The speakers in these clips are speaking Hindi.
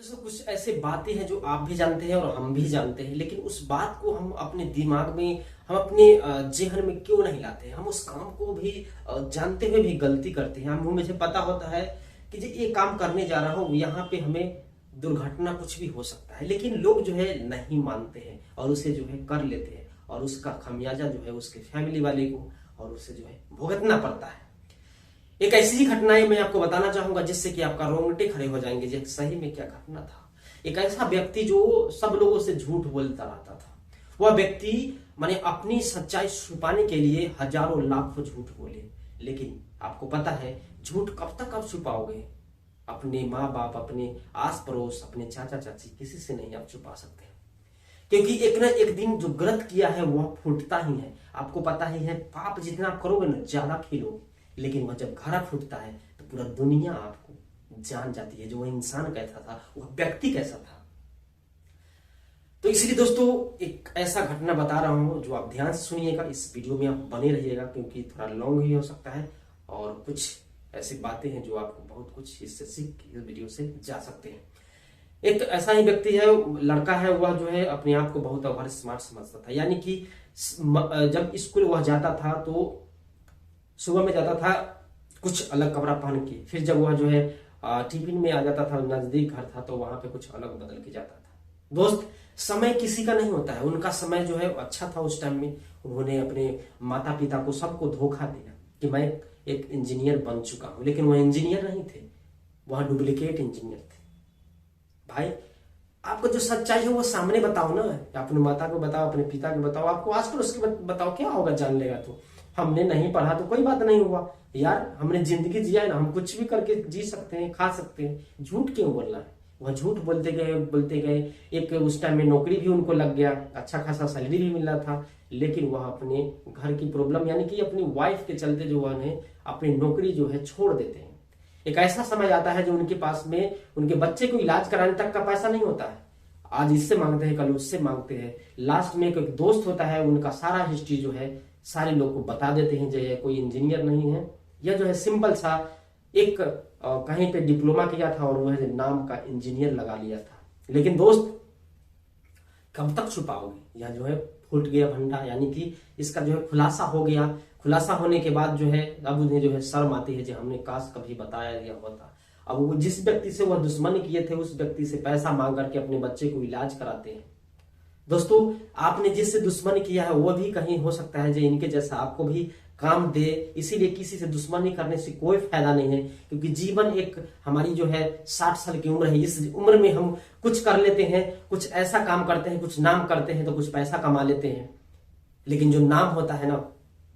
दोस्तों कुछ ऐसे बातें हैं जो आप भी जानते हैं और हम भी जानते हैं, लेकिन उस बात को हम अपने दिमाग में, हम अपने जेहन में क्यों नहीं लाते हैं। हम उस काम को भी जानते हुए भी गलती करते हैं। हम मुझे पता होता है कि जो ये काम करने जा रहा हूँ यहाँ पे हमें दुर्घटना कुछ भी हो सकता है, लेकिन लोग जो है नहीं मानते हैं और उसे जो है कर लेते हैं और उसका खमियाजा जो है उसके फैमिली वाले को और उसे जो है भुगतना पड़ता है। एक ऐसी ही घटनाएं मैं आपको बताना चाहूंगा जिससे कि आपका रोंगटे खड़े हो जाएंगे जी सही में क्या घटना था। एक ऐसा व्यक्ति जो सब लोगों से झूठ बोलता रहता था, वह व्यक्ति माने अपनी सच्चाई छुपाने के लिए हजारों लाखों झूठ बोले। लेकिन आपको पता है झूठ कब तक आप छुपाओगे? अपने माँ बाप, अपने आस पड़ोस, अपने चाचा चाची, किसी से नहीं आप छुपा सकते, क्योंकि एक ना एक दिन जो गलत किया है वह फूटता ही है। आपको पता ही है पाप जितना आप करोगे ना ज्यादा खिलोगे, लेकिन वह जब घड़ा फूटता है तो पूरा दुनिया आपको जान जाती है जो वह इंसान कैसा था, वह व्यक्ति कैसा था। तो इसलिए दोस्तों एक ऐसा घटना बता रहा हूं जो आप ध्यान से सुनिएगा, इस वीडियो में आप बने रहिएगा क्योंकि थोड़ा लॉन्ग ही हो सकता है और कुछ ऐसी बातें हैं जो आपको बहुत कुछ इससे सीख इस वीडियो से जा सकते हैं। एक ऐसा ही व्यक्ति है, लड़का है, वह जो है अपने आप को बहुत ओवर स्मार्ट समझता था। यानी कि जब स्कूल वह जाता था तो सुबह में जाता था कुछ अलग कपड़ा पहन के, फिर जब वह जो है टिफिन में आ जाता था, नजदीक घर था तो वहां पे कुछ अलग बदल के जाता था। दोस्त समय किसी का नहीं होता है, उनका समय जो है अच्छा था उस टाइम में। उन्होंने अपने माता पिता को सबको धोखा दिया कि मैं एक इंजीनियर बन चुका हूं, लेकिन वह इंजीनियर नहीं थे, वह डुप्लीकेट इंजीनियर थे। भाई आपको जो सच्चाई है वो सामने बताओ ना, अपने माता को बताओ, अपने पिता को बताओ, आपको आस पड़ोस के बताओ, क्या होगा जान लेगा तो। हमने नहीं पढ़ा तो कोई बात नहीं हुआ यार, हमने जिंदगी जिया है ना, हम कुछ भी करके जी सकते हैं, खा सकते हैं, झूठ क्यों बोलना है। वह झूठ बोलते गए, एक उस टाइम में नौकरी भी उनको लग गया, अच्छा खासा सैलरी भी मिल रहा था, लेकिन वह अपने घर की प्रॉब्लम यानी कि अपनी वाइफ के चलते जो है अपनी नौकरी जो है छोड़ देते हैं। एक ऐसा समय आता है जो उनके पास में उनके बच्चे को इलाज कराने तक का पैसा नहीं होता है। आज इससे मांगते हैं, कल उससे मांगते हैं। लास्ट में एक दोस्त होता है, उनका सारा हिस्ट्री जो है सारे लोग को बता देते हैं, जो है कोई इंजीनियर नहीं है, यह जो है सिंपल सा एक कहीं पे डिप्लोमा किया था और वह नाम का इंजीनियर लगा लिया था। लेकिन दोस्त कब तक छुपाओगे? यह जो है फूट गया भंडा, यानी कि इसका जो है खुलासा हो गया। खुलासा होने के बाद जो है अब उन्हें जो है शर्म आती है जो हमने काश कभी बताया दिया होता। अब वो जिस व्यक्ति से वह दुश्मनी किए थे उस व्यक्ति से पैसा मांग करके अपने बच्चे को इलाज कराते हैं। दोस्तों आपने जिससे दुश्मनी किया है वह भी कहीं हो सकता है जो इनके जैसा आपको भी काम दे, इसीलिए किसी से दुश्मनी करने से कोई फायदा नहीं है, क्योंकि जीवन एक हमारी जो है 60 साल की उम्र है। इस उम्र में हम कुछ कर लेते हैं, कुछ ऐसा काम करते हैं, कुछ नाम करते हैं तो कुछ पैसा कमा लेते हैं, लेकिन जो नाम होता है ना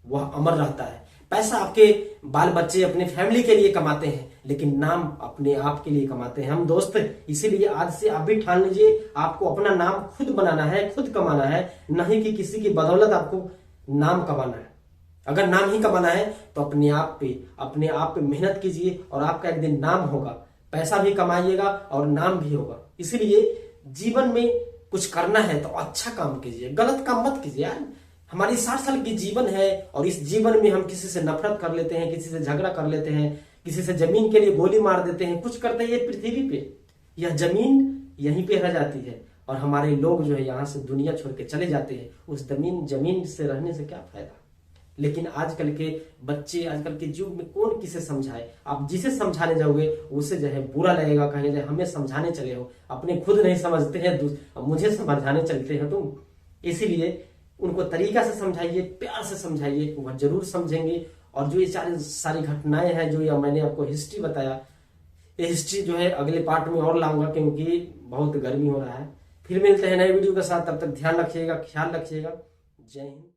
वह अमर रहता है। पैसा आपके बाल बच्चे अपने फैमिली के लिए कमाते हैं, लेकिन नाम अपने आप के लिए कमाते हैं हम दोस्त। इसीलिए आज से आप भी ठान लीजिए आपको अपना नाम खुद बनाना है, खुद कमाना है, नहीं कि किसी की बदौलत आपको नाम कमाना है। अगर नाम ही कमाना है तो अपने आप पे मेहनत कीजिए और आपका एक दिन नाम होगा, पैसा भी कमाइएगा और नाम भी होगा। इसीलिए जीवन में कुछ करना है तो अच्छा काम कीजिए, गलत काम मत कीजिए यार। हमारी 60 साल की जीवन है और इस जीवन में हम किसी से नफरत कर लेते हैं, किसी से झगड़ा कर लेते हैं, किसी से जमीन के लिए गोली मार देते हैं, कुछ करते हैं। ये पृथ्वी पे यह जमीन यहीं पे रह जाती है और हमारे लोग जो है यहाँ से दुनिया छोड़ के चले जाते हैं। उस जमीन से रहने से क्या फायदा। लेकिन आजकल के बच्चे, आजकल के युग में कौन किसे समझाए। आप जिसे समझाने जाओगे उसे जो है बुरा लगेगा, कहेंगे हमें समझाने चले हो, अपने खुद नहीं समझते हैं, मुझे समझाने चलते हैं तुम। इसीलिए उनको तरीका से समझाइए, प्यार से समझाइए, वह जरूर समझेंगे। और जो ये सारी घटनाएं हैं जो ये मैंने आपको हिस्ट्री बताया, ये हिस्ट्री जो है अगले पार्ट में और लाऊंगा क्योंकि बहुत गर्मी हो रहा है। फिर मिलते हैं नए वीडियो के साथ, तब तक ध्यान रखिएगा, ख्याल रखिएगा। जय हिंद।